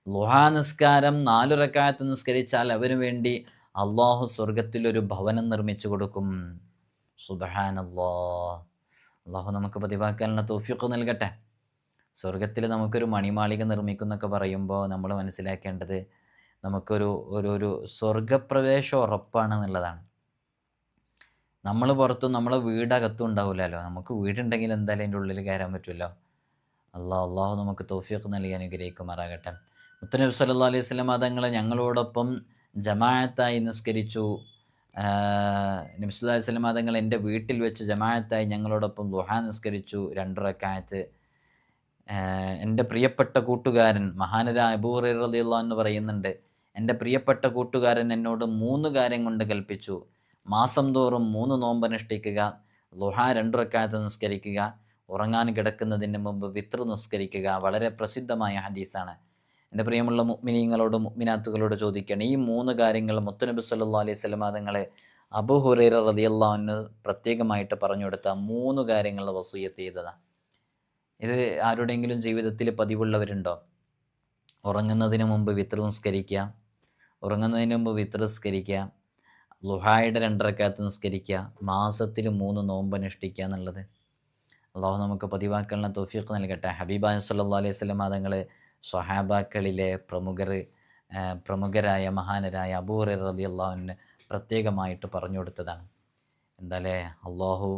ളുഹാ നിസ്കാരം 4 റക്അത്ത് നിസ്കരിച്ചാൽ അവന് വേണ്ടി അള്ളാഹു സ്വർഗത്തിലൊരു ഭവനം നിർമ്മിച്ചു കൊടുക്കും. സുബ്ഹാനല്ലാഹ്. അള്ളാഹു നമുക്ക് പതിവാക്കാനുള്ള തൗഫീഖ് നൽകട്ടെ. സ്വർഗത്തിൽ നമുക്കൊരു മണിമാളിക നിർമ്മിക്കുന്നൊക്കെ പറയുമ്പോൾ നമ്മൾ മനസ്സിലാക്കേണ്ടത് നമുക്കൊരു സ്വർഗപ്രവേശം ഉറപ്പാണ് എന്നുള്ളതാണ്. നമ്മൾ പുറത്തും നമ്മളെ വീടകത്തും ഉണ്ടാവില്ലല്ലോ. നമുക്ക് വീടുണ്ടെങ്കിൽ എന്തായാലും അതിൻ്റെ ഉള്ളിൽ കയറാൻ പറ്റുമല്ലോ. അള്ളാഹു നമുക്ക് തൗഫീഖ് നൽകി അനുഗ്രഹിക്കുമാറാകട്ടെ. മുത്തുനബി സല്ലല്ലാഹു അലൈഹി വസല്ലം തങ്ങൾ ഞങ്ങളോടൊപ്പം ജമാഅത്തായി നിസ്കരിച്ചു. നബി സല്ലല്ലാഹു അലൈഹി വസല്ലം തങ്ങൾ എൻ്റെ വീട്ടിൽ വെച്ച് ജമാഅത്തായി ഞങ്ങളോടൊപ്പം ളുഹാ നിസ്കരിച്ചു 2 റക്അത്ത്. എൻ്റെ പ്രിയപ്പെട്ട കൂട്ടുകാരൻ മഹാനരായ അബൂ ഹുറൈറ റളിയല്ലാഹു അൻഹു പറയുന്നുണ്ട്, എൻ്റെ പ്രിയപ്പെട്ട കൂട്ടുകാരൻ എന്നോട് 3 കാര്യം കൊണ്ട് കൽപ്പിച്ചു. മാസം തോറും 3 നോമ്പ് അനുഷ്ഠിക്കുക, ളുഹാ 2 റക്അത്ത് നിസ്കരിക്കുക, ഉറങ്ങാൻ കിടക്കുന്നതിന് മുമ്പ് വിത്ർ നിസ്കരിക്കുക. വളരെ പ്രസിദ്ധമായ ഹദീസാണ്. എൻ്റെ പ്രിയമുള്ള മുഅ്മിനീങ്ങളോട് മുഅ്മിനാത്തുകളോട് ചോദിക്കുകയാണ്, ഈ 3 കാര്യങ്ങൾ മുത്തുനബി സല്ലല്ലാഹു അലൈഹി വസല്ലം തങ്ങളെ അബൂ ഹുറൈറ റളിയല്ലാഹു അൻഹു പ്രത്യേകമായിട്ട് പറഞ്ഞു കൊടുത്ത 3 കാര്യങ്ങൾ വസിയ്യത്ത് ചെയ്തതാണ്. ഇത് ആരുടെയെങ്കിലും ജീവിതത്തിൽ പതിവുള്ളവരുണ്ടോ? ഉറങ്ങുന്നതിന് മുമ്പ് വിത്ർ നിസ്കരിക്കുക, ഉറങ്ങുന്നതിന് മുമ്പ് വിത്ർ നിസ്കരിക്കുക, ളുഹായുടെ 2 റക്അത്ത് നിസ്കരിക്കുക, മാസത്തിൽ 3 നോമ്പ് അനുഷ്ഠിക്കുക എന്നുള്ളത്. അള്ളാഹു നമുക്ക് പതിവാക്കാനുള്ള തൗഫീഖ് നൽകട്ടെ. ഹബീബായ സല്ലല്ലാഹു അലൈഹി വസല്ലം തങ്ങൾ സ്വഹാബാക്കളിലെ പ്രമുഖരായ മഹാനരായ അബൂ ഹുറൈറ റളിയല്ലാഹു അൻഹു പ്രത്യേകമായിട്ട് പറഞ്ഞു കൊടുത്തതാണ്. എന്താലേ, അള്ളാഹു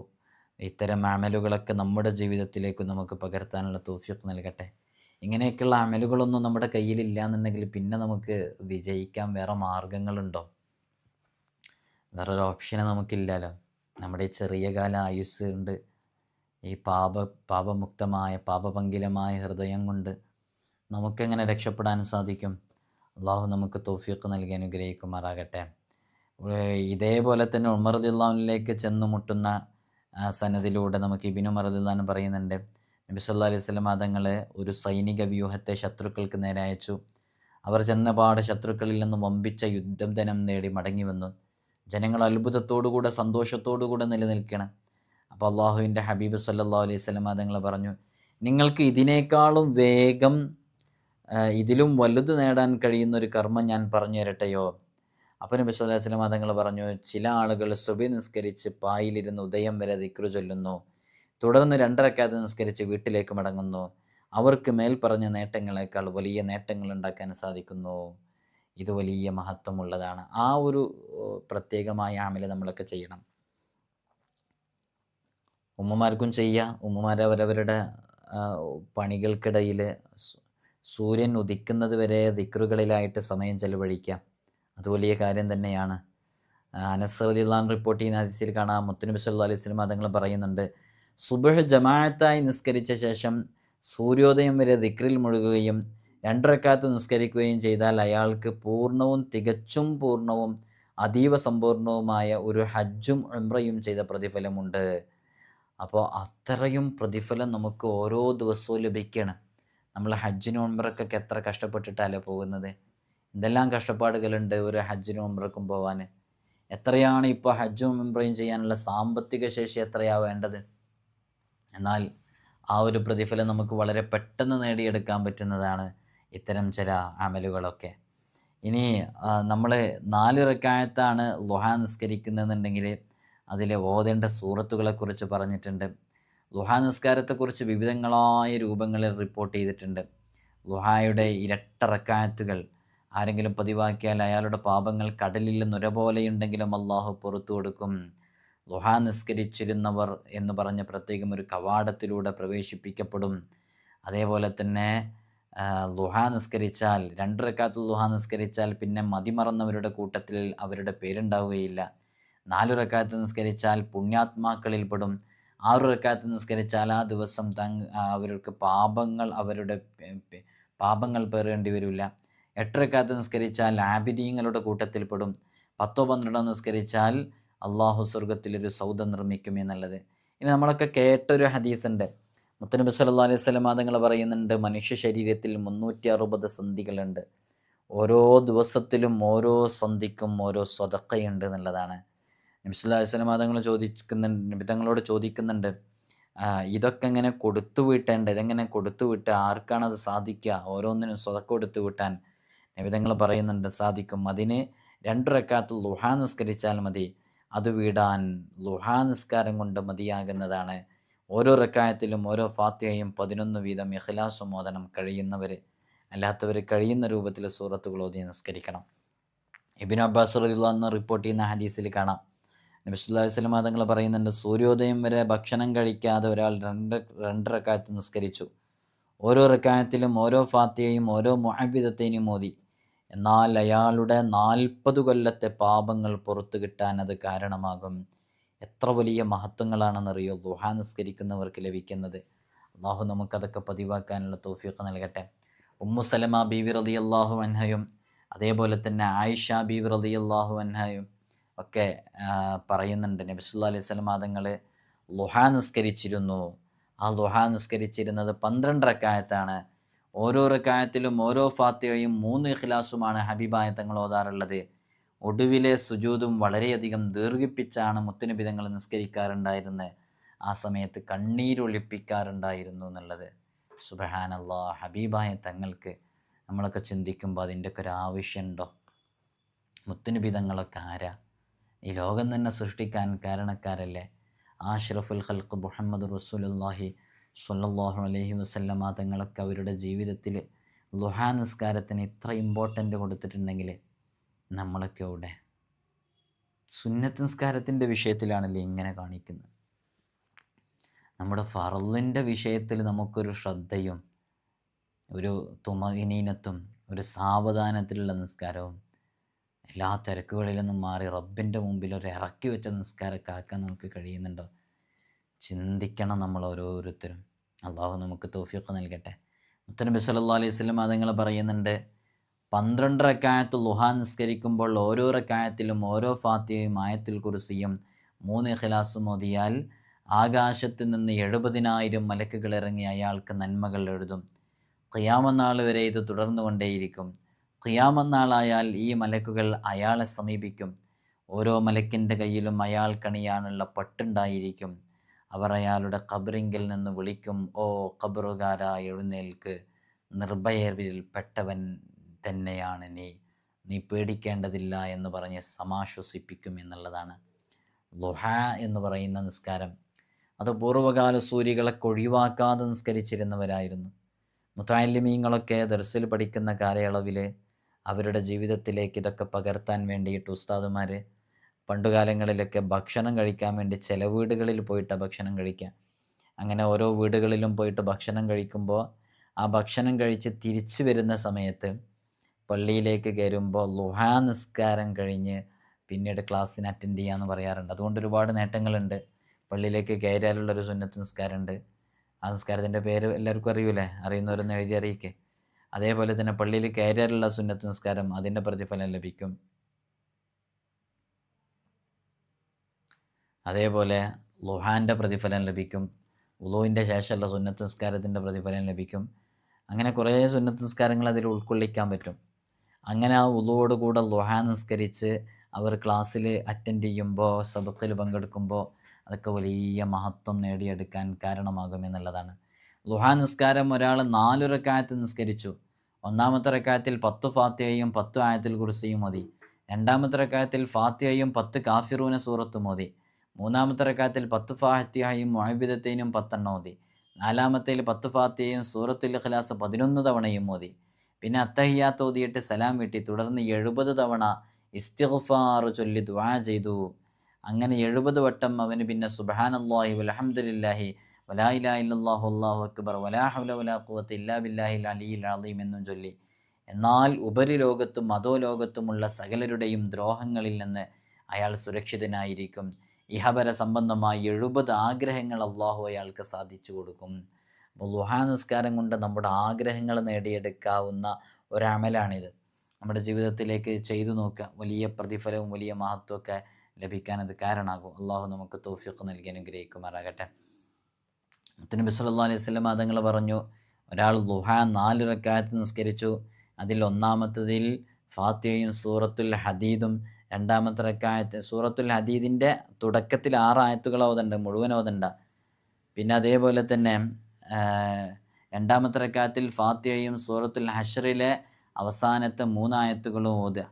ഇത്തരം അമലുകളൊക്കെ നമ്മുടെ ജീവിതത്തിലേക്ക് നമുക്ക് പകർത്താനുള്ള തൗഫീഖ് നൽകട്ടെ. ഇങ്ങനെയൊക്കെയുള്ള അമലുകളൊന്നും നമ്മുടെ കയ്യിലില്ല എന്നുണ്ടെങ്കിൽ പിന്നെ നമുക്ക് വിജയിക്കാൻ വേറെ മാർഗങ്ങളുണ്ടോ? വേറൊരു ഓപ്ഷന് നമുക്കില്ലല്ലോ. നമ്മുടെ ഈ ചെറിയ കാല ആയുസ് കൊണ്ട്, ഈ പാപമുക്തമായ പാപപങ്കിലമായ ഹൃദയം കൊണ്ട് നമുക്കെങ്ങനെ രക്ഷപ്പെടാൻ സാധിക്കും? അള്ളാഹു നമുക്ക് തൗഫീഖ് നൽകി അനുഗ്രഹിക്കുമാറാകട്ടെ. ഇതേപോലെ തന്നെ ഉമർ റളിയല്ലാഹു അൻഹുവിലേക്ക് ചെന്നു മുട്ടുന്ന സനദിലൂടെ നമുക്ക് ഇബ്നു ഉമർ റളിയല്ലാഹു അൻഹു പറയുന്നുണ്ട്, നബി സല്ലല്ലാഹു അലൈഹി വസല്ലം തങ്ങൾ ഒരു സൈനിക വ്യൂഹത്തെ ശത്രുക്കൾക്ക് നേരെ അയച്ചു. അവർ ചെന്നപാട് ശത്രുക്കളിൽ നിന്ന് വമ്പിച്ച യുദ്ധം നേടി മടങ്ങി വന്നു. ജനങ്ങൾ അത്ഭുതത്തോടുകൂടെ സന്തോഷത്തോടുകൂടെ നിലനിൽക്കണം. അപ്പോൾ അള്ളാഹുവിൻ്റെ ഹബീബ് സല്ലല്ലാഹു അലൈഹി വസല്ലം തങ്ങൾ പറഞ്ഞു, നിങ്ങൾക്ക് ഇതിനേക്കാളും വേഗം ഇതിലും വലുത് നേടാൻ കഴിയുന്ന ഒരു കർമ്മം ഞാൻ പറഞ്ഞു തരട്ടെയോ? അപ്പോൾ നബി സല്ലല്ലാഹു അലൈഹി വസല്ലം തങ്ങൾ പറഞ്ഞു, ചില ആളുകൾ സുബഹി നിസ്കരിച്ച് പായിലിരുന്ന് ഉദയം വരെ ദിക്ർ ചൊല്ലുന്നു, തുടർന്ന് 2 റക്അത്ത് നിസ്കരിച്ച് വീട്ടിലേക്ക് മടങ്ങുന്നു. അവർക്ക് മേൽ പറഞ്ഞ നേട്ടങ്ങളെക്കാൾ വലിയ നേട്ടങ്ങൾ ഉണ്ടാക്കാൻ സാധിക്കുന്നു. ഇത് വലിയ മഹത്വമുള്ളതാണ്. ആ ഒരു പ്രത്യേകമായ അമൽ നമ്മളൊക്കെ ചെയ്യണം. ഉമ്മമാർക്കും ചെയ്യുക. ഉമ്മമാർ അവരവരുടെ പണികൾക്കിടയിൽ സൂര്യൻ ഉദിക്കുന്നത് വരെ ദിക്റുകളിലായിട്ട് സമയം ചെലവഴിക്കുക. അത് വലിയ കാര്യം തന്നെയാണ്. അനസ് റളിയല്ലാഹു അൻഹു റിപ്പോർട്ട് ചെയ്യുന്ന ഹദീസിൽ കാണാം, മുത്തുനബി സല്ലല്ലാഹു അലൈഹി വസല്ലം തങ്ങൾ പറയുന്നുണ്ട്, സുബ്ഹ് ജമാഅത്തായി നിസ്കരിച്ച ശേഷം സൂര്യോദയം വരെ ദിക്റിൽ മുഴുകുകയും 2 റക്അത്ത് നിസ്കരിക്കുകയും ചെയ്താൽ അയാൾക്ക് പൂർണ്ണവും തികച്ചും പൂർണ്ണവും അതീവ സമ്പൂർണവുമായ ഒരു ഹജ്ജും ഉംറയും ചെയ്ത പ്രതിഫലമുണ്ട്. അപ്പോൾ അത്രയും പ്രതിഫലം നമുക്ക് ഓരോ ദിവസവും ലഭിക്കണം. നമ്മൾ ഹജ്ജിനും ഉംറക്കൊക്കെ എത്ര കഷ്ടപ്പെട്ടിട്ടല്ലേ പോകുന്നത്? എന്തെല്ലാം കഷ്ടപ്പാടുകളുണ്ട് ഒരു ഹജ്ജിനും ഉംറക്കും പോകാൻ. എത്രയാണ് ഇപ്പോൾ ഹജ്ജും ഉംറയും ചെയ്യാനുള്ള സാമ്പത്തിക ശേഷി എത്രയാണ് വേണ്ടത്? എന്നാൽ ആ ഒരു പ്രതിഫലം നമുക്ക് വളരെ പെട്ടെന്ന് നേടിയെടുക്കാൻ പറ്റുന്നതാണ് ഇത്തരം ചില അമലുകളൊക്കെ. ഇനി നമ്മൾ 4 റക്അത്താണ് ളുഹാ നിസ്കരിക്കുന്നതെന്നുണ്ടെങ്കിൽ അതിൽ ഓതേണ്ട സൂറത്തുകളെക്കുറിച്ച് പറഞ്ഞിട്ടുണ്ട്. ളുഹാ നിസ്കാരത്തെക്കുറിച്ച് വിവിധങ്ങളായ രൂപങ്ങളിൽ റിപ്പോർട്ട് ചെയ്തിട്ടുണ്ട്. ളുഹായുടെ ഇരട്ട റക്അത്തുകൾ ആരെങ്കിലും പതിവാക്കിയാൽ അയാളുടെ പാപങ്ങൾ കടലിൽ നുര പോലെയുണ്ടെങ്കിലും അള്ളാഹു പുറത്തു കൊടുക്കും. ളുഹാ നിസ്കരിച്ചിരുന്നവർ എന്ന് പറഞ്ഞ് പ്രത്യേകം ഒരു കവാടത്തിലൂടെ പ്രവേശിപ്പിക്കപ്പെടും. അതേപോലെ തന്നെ ളുഹാ നിസ്കരിച്ചാൽ 2 റക്അത്ത് ളുഹാ നിസ്കരിച്ചാൽ പിന്നെ മതിമറന്നവരുടെ കൂട്ടത്തിൽ അവരുടെ പേരുണ്ടാവുകയില്ല. 4 റക്അത്ത് നിസ്കരിച്ചാൽ പുണ്യാത്മാക്കളിൽ പെടും. 6 റക്അത്ത് നിസ്കരിച്ചാൽ ആ ദിവസം അവർക്ക് അവരുടെ പാപങ്ങൾ പേറേണ്ടി വരില്ല. 8 റക്അത്ത് നിസ്കരിച്ചാൽ ആബിദീങ്ങളുടെ കൂട്ടത്തിൽപ്പെടും. 10 12 നിസ്കരിച്ചാൽ അള്ളാഹു സ്വർഗത്തിലൊരു സൗധം നിർമ്മിക്കും എന്നുള്ളത്. ഇനി നമ്മളൊക്കെ കേട്ടൊരു ഹദീസുണ്ട്. മുത്തുനബി സല്ലല്ലാഹു അലൈഹി വസല്ലം തങ്ങൾ പറയുന്നുണ്ട്, മനുഷ്യ ശരീരത്തിൽ 360 സന്ധികളുണ്ട്. ഓരോ ദിവസത്തിലും ഓരോ സന്ധിക്കും ഓരോ സ്വതക്കയുണ്ട് എന്നുള്ളതാണ്. നബി സല്ലല്ലാഹു അലൈഹി വസല്ലം തങ്ങളോട് ചോദിക്കുന്നുണ്ട്, ഇതൊക്കെ എങ്ങനെ കൊടുത്തു വീട്ടേണ്ട, ഇതെങ്ങനെ കൊടുത്തു വിട്ട് ആർക്കാണത് സാധിക്കുക? ഓരോന്നിനും സ്വതക്ക കൊടുത്തു വിട്ടാൻ നബി തങ്ങൾ പറയുന്നുണ്ട്, സാധിക്കും. അതിന് 2 റക്അത്ത് ളുഹാ നിസ്കരിച്ചാൽ മതി. അത് വീടാൻ ളുഹാ നിസ്കാരം കൊണ്ട് മതിയാകുന്നതാണ്. ഓരോ റക്അത്തിലും ഓരോ ഫാത്തിഹയും 11 വീതം ഇഖ്ലാസും ഓതണം. കഴിയുന്നവർ, അല്ലാത്തവർ കഴിയുന്ന രൂപത്തിൽ സൂറത്തുകൾ ഓതി നിസ്കരിക്കണം. ഇബ്നു അബ്ബാസ് റളിയല്ലാഹു അൻഹു റിപ്പോർട്ട് ചെയ്യുന്ന ഹദീസിൽ കാണാം, നബി സല്ലല്ലാഹു അലൈഹി വസല്ലം തങ്ങൾ പറയുന്നുണ്ട്, സൂര്യോദയം വരെ ഭക്ഷണം കഴിക്കാതെ ഒരാൾ 2 റക്അത്ത് നിസ്കരിച്ചു. ഓരോ റക്അത്തിലും ഓരോ ഫാത്തിഹയും ഓരോ മുഅവ്വിദത്തൈനും ഓതി. എന്നാൽ അയാളുടെ 40 കൊല്ലത്തെ പാപങ്ങൾ പുറത്തു കിട്ടാൻ അത് കാരണമാകും. എത്ര വലിയ മഹത്വങ്ങളാണെന്നറിയോ ളുഹാ നിസ്കരിക്കുന്നവർക്ക് ലഭിക്കുന്നത്. അള്ളാഹു നമുക്കതൊക്കെ പതിവാക്കാനുള്ള തൗഫീഖ് നൽകട്ടെ. ഉമ്മു സലമ ബീവി റളിയല്ലാഹു അൻഹയും അതേപോലെ തന്നെ ആയിഷ ബീവി റളിയല്ലാഹു അൻഹയും ഒക്കെ പറയുന്നുണ്ട്, നബി സല്ലല്ലാഹു അലൈഹി വസല്ലം തങ്ങൾ ളുഹാ നിസ്കരിച്ചിരുന്നു. ആ ളുഹാ നിസ്കരിച്ചിരുന്നത് 12 റക്അത്താണ്. ഓരോ റക്അത്തിലും ഓരോ ഫാത്തിഹയും 3 ഇഖ്ലാസുമാണ് ഹബീബായ തങ്ങൾ ഓതാറുള്ളത്. ഒടുവിലെ സുജൂദും വളരെയധികം ദീർഘിപ്പിച്ചാണ് മുത്തുനബി തങ്ങൾ നിസ്കരിക്കാറുണ്ടായിരുന്നത്. ആ സമയത്ത് കണ്ണീരൊലിപ്പിക്കാറുണ്ടായിരുന്നു എന്നുള്ളത്. സുബ്ഹാനല്ലാഹ്, ഹബീബായ തങ്ങൾക്ക് നമ്മളൊക്കെ ചിന്തിക്കുമ്പോൾ അതിൻ്റെയൊക്കെ ഒരു ആവശ്യമുണ്ടോ? മുത്തുനബി തങ്ങളൊക്കെ ആരാ? ഈ ലോകം തന്നെ സൃഷ്ടിക്കാൻ കാരണക്കാരല്ലേ? ആഷ്റഫുൽ ഖൽഖ് മുഹമ്മദ് റസൂലുള്ളാഹി സ്വല്ലല്ലാഹു അലൈഹി വസല്ലമ തങ്ങളൊക്കെ അവരുടെ ജീവിതത്തിൽ ളുഹാ നിസ്കാരത്തിന് ഇത്ര ഇമ്പോർട്ടൻ്റ് കൊടുത്തിട്ടുണ്ടെങ്കിൽ നമ്മളൊക്കെ ഇവിടെ സുന്നത്ത് നിസ്കാരത്തിൻ്റെ വിഷയത്തിലാണല്ലേ ഇങ്ങനെ കാണിക്കുന്നത്. നമ്മുടെ ഫർളിൻ്റെ വിഷയത്തിൽ നമുക്കൊരു ശ്രദ്ധയും ഒരു തുമഇനീനത്തും ഒരു സാവധാനത്തിലുള്ള നിസ്കാരവും എല്ലാ തിരക്കുകളിൽ നിന്നും മാറി റബ്ബിൻ്റെ മുമ്പിൽ ഒരു ഇറക്കി വെച്ച നിസ്കാരമൊക്കെ ആക്കാൻ നമുക്ക് കഴിയുന്നുണ്ടോ? ചിന്തിക്കണം നമ്മൾ ഓരോരുത്തരും. അള്ളാഹു നമുക്ക് തൗഫീഖ് നൽകട്ടെ. മുത്തനബി സല്ലല്ലാഹു അലൈഹി വസല്ലം തങ്ങൾ പറയുന്നുണ്ട്, 12 റക്അത്ത് ളുഹാ നിസ്കരിക്കുമ്പോൾ ഓരോ റക്അത്തിലും ഓരോ ഫാത്തിഹയും ആയത്തുൽ കുർസിയും 3 ഇഖ്ലാസും ഓതിയാൽ ആകാശത്ത് നിന്ന് 70,000 മലക്കുകൾ ഇറങ്ങി അയാൾക്ക് നന്മകൾ എഴുതും. ഖിയാമത്ത് നാൾ വരെ ഇത് തുടർന്നുകൊണ്ടേയിരിക്കും. ഖിയാമത്ത് നാളായാൽ ഈ മലക്കുകൾ അയാളെ സമീപിക്കും. ഓരോ മലക്കിൻ്റെ കയ്യിലും അയാൾക്കണിയാനുള്ള പട്ടുണ്ടായിരിക്കും. അവർ അയാളുടെ ഖബറിങ്കിൽ നിന്ന് വിളിക്കും, ഓ ഖബറുകാരാ എഴുന്നേൽക്ക്, നിർഭയരിൽപ്പെട്ടവൻ തന്നെയാണ് നീ പേടിക്കേണ്ടതില്ല എന്ന് പറഞ്ഞ് സമാശ്വസിപ്പിക്കും എന്നുള്ളതാണ്. ളുഹ എന്ന് പറയുന്ന നിസ്കാരം അത് പൂർവ്വകാല സൂര്യകളൊക്കെ ഒഴിവാക്കാതെ നിസ്കരിച്ചിരുന്നവരായിരുന്നു. മുതഅല്ലിമീങ്ങളൊക്കെ ദർസിൽ പഠിക്കുന്ന കാലയളവിൽ അവരുടെ ജീവിതത്തിലേക്ക് ഇതൊക്കെ പകർത്താൻ വേണ്ടിയിട്ട് ഉസ്താദുമാർ പണ്ടുകാലങ്ങളിലൊക്കെ ഭക്ഷണം കഴിക്കാൻ വേണ്ടി ചില വീടുകളിൽ പോയിട്ട് ഭക്ഷണം കഴിക്കുക. അങ്ങനെ ഓരോ വീടുകളിലും പോയിട്ട് ഭക്ഷണം കഴിക്കുമ്പോൾ ആ ഭക്ഷണം കഴിച്ച് തിരിച്ചു വരുന്ന സമയത്ത് പള്ളിയിലേക്ക് കയറുമ്പോൾ ളുഹാ നിസ്കാരം കഴിഞ്ഞ് പിന്നീട് ക്ലാസ്സിന് അറ്റൻഡ് ചെയ്യാമെന്ന് പറയാറുണ്ട്. അതുകൊണ്ട് ഒരുപാട് നേട്ടങ്ങളുണ്ട്. പള്ളിയിലേക്ക് കയറിയാലുള്ളൊരു സുന്നത്ത് നിസ്കാരമുണ്ട്. ആ നിസ്കാരത്തിൻ്റെ പേര് എല്ലാവർക്കും അറിയൂലേ? അറിയുന്നവരൊന്ന് എഴുതി അറിയിക്കേ. അതേപോലെ തന്നെ പള്ളിയിൽ കയറിയാലുള്ള സുന്നത്ത് നിസ്കാരം, അതിൻ്റെ പ്രതിഫലം ലഭിക്കും. അതേപോലെ ളുഹാൻ്റെ പ്രതിഫലം ലഭിക്കും. വുളൂവിൻ്റെ ശേഷമുള്ള സുന്നത്ത് നിസ്കാരത്തിൻ്റെ പ്രതിഫലം ലഭിക്കും. അങ്ങനെ കുറേ സുന്നത്ത് നിസ്കാരങ്ങൾ അതിൽ ഉൾക്കൊള്ളിക്കാൻ പറ്റും. അങ്ങനെ ആ വുളൂവോട് കൂടെ ളുഹാ നിസ്കരിച്ച് അവർ ക്ലാസ്സിൽ അറ്റൻഡ് ചെയ്യുമ്പോൾ, സബക്കിൽ പങ്കെടുക്കുമ്പോൾ അതൊക്കെ വലിയ മഹത്വം നേടിയെടുക്കാൻ കാരണമാകുമെന്നുള്ളതാണ്. ളുഹാ നിസ്കാരം ഒരാൾ 4 റക്അത്ത് നിസ്കരിച്ചു. ഒന്നാമത്തെ റക്അത്തിൽ 10 ഫാത്തിഹയും 10 ആയത്തുൽ കുർസിയും ഓതി. രണ്ടാമത്തെ റക്അത്തിൽ ഫാത്തിഹയും 10 കാഫിറൂന സൂറത്തും ഓതി. മൂന്നാമത്തെ റക്അത്തിൽ 10 ഫാത്തിഹയും മുഅവ്വിദത്തൈനും 10 ഓതി. നാലാമത്തേൽ 10 ഫാത്തിഹയും സൂറത്തുൽ ഇഖ്ലാസ് 11 തവണയും ഓതി. പിന്നെ അത്തഹിയ്യാത്ത് ഓതിയിട്ട് സലാം വീട്ടി. തുടർന്ന് 70 തവണ ഇസ്തിഗ്ഫാർ ചൊല്ലി ദുആ ചെയ്തു. അങ്ങനെ 70 വട്ടം അവന് പിന്നെ സുബ്ഹാനല്ലാഹി വൽഹംദുലില്ലാഹി വലാ ഇലാഹ ഇല്ലല്ലാഹു അല്ലാഹു അക്ബർ വലാ ഹൗല വലാ ഖുവത ഇല്ലാ ബില്ലാഹിൽ അലിയിൽ അളീം എന്നും ചൊല്ലി. എന്നാൽ ഉപരിലോകത്തും അധോലോകത്തുമുള്ള സകലരുടെയും ദ്രോഹങ്ങളിൽ നിന്ന് അയാൾ സുരക്ഷിതനായിരിക്കും. ഇഹപര സംബന്ധമായ 70 ആഗ്രഹങ്ങൾ അള്ളാഹു അയാൾക്ക് സാധിച്ചു കൊടുക്കും. അപ്പോൾ ളുഹാ നിസ്കാരം കൊണ്ട് നമ്മുടെ ആഗ്രഹങ്ങൾ നേടിയെടുക്കാവുന്ന ഒരമലാണിത്. നമ്മുടെ ജീവിതത്തിലേക്ക് ചെയ്തു നോക്കുക. വലിയ പ്രതിഫലവും വലിയ മഹത്വമൊക്കെ ലഭിക്കാൻ അത് കാരണമാകും. അള്ളാഹു നമുക്ക് തൗഫീഖ് നൽകി അനുഗ്രഹിക്കുമാറാകട്ടെ. മുത്തനബി സല്ലല്ലാഹു അലൈഹി വസല്ലം തങ്ങൾ പറഞ്ഞു, ഒരാൾ ളുഹാ 4 റക്അത്ത് നിസ്കരിച്ചു. അതിൽ ഒന്നാമത്തതിൽ ഫാത്തിഹയും സൂറത്തുൽ ഹദീദും, രണ്ടാമത്തെ റക്അത്ത് സൂറത്തുൽ ഹദീദിൻ്റെ തുടക്കത്തിൽ 6 ആയത്തുകൾ ഓതണ്ട, മുഴുവൻ ഓതണ്ട. പിന്നെ അതേപോലെ തന്നെ രണ്ടാമത്തെ റക്അത്തിൽ ഫാത്തിഹയും സൂറത്തുൽ ഹശ്റിലെ അവസാനത്തെ 3 ആയത്തുകളും ഓതുക.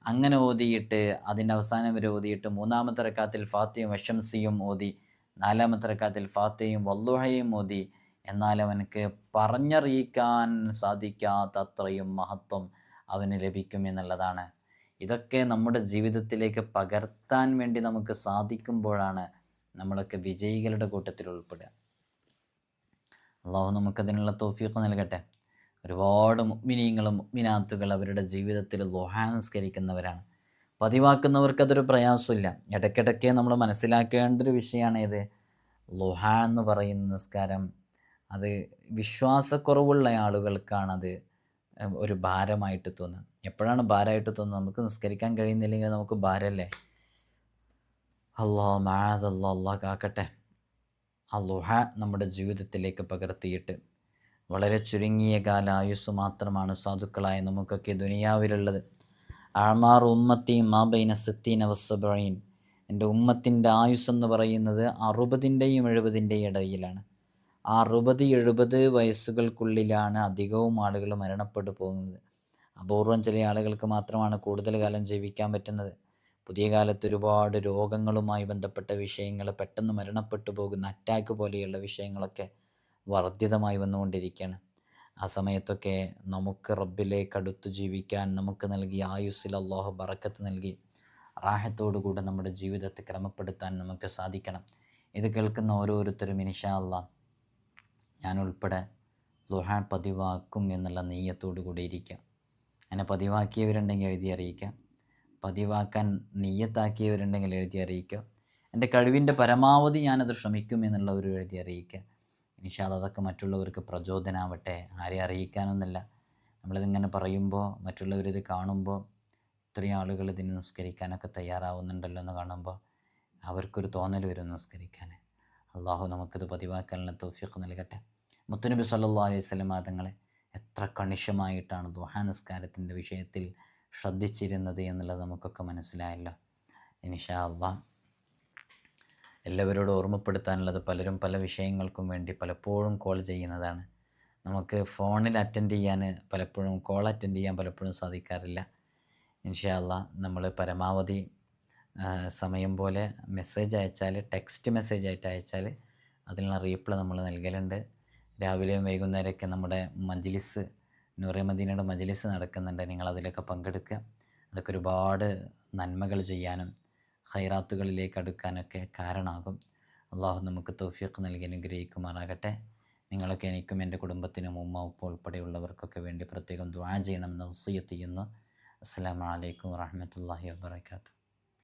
അങ്ങനെ ഓതിയിട്ട് അതിൻ്റെ അവസാനം വരെ ഓതിയിട്ട് മൂന്നാമത്തെ റക്അത്തിൽ ഫാത്തിഹയും വശംസിയും ഓതി. നാലാമത്തെ റക്അത്തിൽ ഫാത്തിഹയും വല്ലുഹയും ഓതി. എന്നാൽ അവനക്ക് പറഞ്ഞറിയിക്കാൻ സാധിക്കാത്ത അത്രയും മഹത്വം അവന് ലഭിക്കും എന്നുള്ളതാണ്. ഇതൊക്കെ നമ്മുടെ ജീവിതത്തിലേക്ക് പകർത്താൻ വേണ്ടി നമുക്ക് സാധിക്കുമ്പോഴാണ് നമ്മളൊക്കെ വിജയികളുടെ കൂട്ടത്തിൽ ഉൾപ്പെടുക. അള്ളാഹു നമുക്കതിനുള്ള തൗഫീഖ് നൽകട്ടെ. ഒരുപാട് മുഅ്മിനീങ്ങളും മുഅ്മിനാത്തുകൾ അവരുടെ ജീവിതത്തിൽ ളുഹാ നിസ്കരിക്കുന്നവരാണ്. പതിവാക്കുന്നവർക്കതൊരു പ്രയാസമില്ല. ഇടയ്ക്കിടയ്ക്ക് നമ്മൾ മനസ്സിലാക്കേണ്ട ഒരു വിഷയമാണ് ഇത്. ളുഹാ എന്ന് പറയുന്ന നിസ്കാരം അത് വിശ്വാസക്കുറവുള്ള ആളുകൾക്കാണത് ഒരു ഭാരമായിട്ട് തോന്നുക. എപ്പോഴാണ് ഭാരമായിട്ട് തോന്നുന്നത്? നമുക്ക് നിസ്കരിക്കാൻ കഴിയുന്നില്ലെങ്കിൽ നമുക്ക് ഭാരമല്ലേ? അല്ലാഹ് കാക്കട്ടെ. ആ ളുഹ നമ്മുടെ ജീവിതത്തിലേക്ക് പകർത്തിയിട്ട് വളരെ ചുരുങ്ങിയ കാലായുസ് മാത്രമാണ് സാധുക്കളായ നമുക്കൊക്കെ ദുനിയാവിലുള്ളത്. അഅ്മാറു ഉമ്മത്തി മാ ബൈന സിത്തീന വസ്സബഈൻ, എൻ്റെ ഉമ്മത്തിൻ്റെ ആയുസ് എന്ന് പറയുന്നത് 60ൻ്റെയും 70ൻ്റെയും ഇടയിലാണ്. ആ 60-70 വയസ്സുകൾക്കുള്ളിലാണ് അധികവും ആളുകൾ മരണപ്പെട്ടു പോകുന്നത്. അപൂർവം ചില ആളുകൾക്ക് മാത്രമാണ് കൂടുതൽ കാലം ജീവിക്കാൻ പറ്റുന്നത്. പുതിയ കാലത്ത് ഒരുപാട് രോഗങ്ങളുമായി ബന്ധപ്പെട്ട വിഷയങ്ങൾ, പെട്ടെന്ന് മരണപ്പെട്ടു പോകുന്ന അറ്റാക്ക് പോലെയുള്ള വിഷയങ്ങളൊക്കെ വർദ്ധിതമായി വന്നുകൊണ്ടിരിക്കുകയാണ്. ആ സമയത്തൊക്കെ നമുക്ക് റബ്ബിലേക്ക് അടുത്ത് ജീവിക്കാൻ നമുക്ക് നൽകിയ ആയുസ്സിൽ അല്ലാഹു ബറക്കത്ത് നൽകി റാഹത്തോടുകൂടെ നമ്മുടെ ജീവിതത്തെ ക്രമപ്പെടുത്താൻ നമുക്ക് സാധിക്കണം. ഇത് കേൾക്കുന്ന ഓരോരുത്തരും ഇൻഷാ അല്ലാഹ് ഞാൻ ഉൾപ്പെടെ ദുആ പതിവാക്കും എന്നുള്ള നെയ്യത്തോടു കൂടി ഇരിക്കാം. അങ്ങനെ പതിവാക്കിയവരുണ്ടെങ്കിൽ എഴുതി അറിയിക്കാം. പതിവാക്കാൻ നിയ്യത്താക്കിയവരുണ്ടെങ്കിൽ എഴുതി അറിയിക്കുക. എൻ്റെ കഴിവിൻ്റെ പരമാവധി ഞാനത് ശ്രമിക്കും എന്നുള്ളവർ എഴുതി അറിയിക്കുക. ഇൻഷാ അല്ലാഹ് അതൊക്കെ മറ്റുള്ളവർക്ക് പ്രചോദനമാവട്ടെ. ആരെ അറിയിക്കാനൊന്നുമില്ല. നമ്മളിതിങ്ങനെ പറയുമ്പോൾ മറ്റുള്ളവരിത് കാണുമ്പോൾ ഇത്രയും ആളുകൾ ഇതിന് നിസ്കരിക്കാനൊക്കെ തയ്യാറാവുന്നുണ്ടല്ലോ എന്ന് കാണുമ്പോൾ അവർക്കൊരു തോന്നൽ വരും നിസ്കരിക്കാൻ. അള്ളാഹു നമുക്കിത് പതിവാക്കാനുള്ള തൗഫീഖ് നൽകട്ടെ. മുത്തുനബി സല്ലല്ലാഹു അലൈഹി വസല്ലം തങ്ങളെ എത്ര കണിശമായിട്ടാണ് ദുആ നിസ്കാരത്തിൻ്റെ വിഷയത്തിൽ ശ്രദ്ധിച്ചിരുന്നത് എന്നുള്ളത് നമുക്കൊക്കെ മനസ്സിലായല്ലോ. ഇൻഷാ അല്ലാഹ് എല്ലാവരോടും ഓർമ്മപ്പെടുത്താനുള്ളത്, പലരും പല വിഷയങ്ങൾക്കും വേണ്ടി പലപ്പോഴും കോൾ ചെയ്യുന്നതാണ്. നമുക്ക് ഫോണിൽ അറ്റൻഡ് ചെയ്യാൻ പലപ്പോഴും കോൾ അറ്റൻഡ് ചെയ്യാൻ പലപ്പോഴും സാധിക്കാറില്ല. ഇൻഷാ അല്ലാഹ് നമ്മൾ പരമാവധി സമയം പോലെ മെസ്സേജ് അയച്ചാൽ, ടെക്സ്റ്റ് മെസ്സേജ് ആയിട്ട് അയച്ചാൽ അതിനുള്ള റീപ്ലൈ നമ്മൾ നൽകലുണ്ട്. രാവിലെയും വൈകുന്നേരമൊക്കെ നമ്മുടെ മജ്ലിസ്, നൂറെ മദീനയുടെ മജ്ലിസ് നടക്കുന്നുണ്ട്. നിങ്ങളതിലൊക്കെ പങ്കെടുക്കുക. അതൊക്കെ ഒരുപാട് നന്മകൾ ചെയ്യാനും ഖൈറാത്തുകളിലേക്ക് അടുക്കാനൊക്കെ കാരണമാകും. അള്ളാഹു നമുക്ക് തൗഫീഖ് നൽകി അനുഗ്രഹിക്കുമാറാകട്ടെ. നിങ്ങളൊക്കെ എനിക്കും എൻ്റെ കുടുംബത്തിനും ഉമ്മ ഉപ്പ ഉൾപ്പെടെയുള്ളവർക്കൊക്കെ വേണ്ടി പ്രത്യേകം ദുആ ചെയ്യണമെന്ന് വസിയ്യത്ത് ചെയ്യുന്നു. അസ്സലാമു അലൈക്കും വറഹ്മത്തുള്ളാഹി വബറകാതുഹു.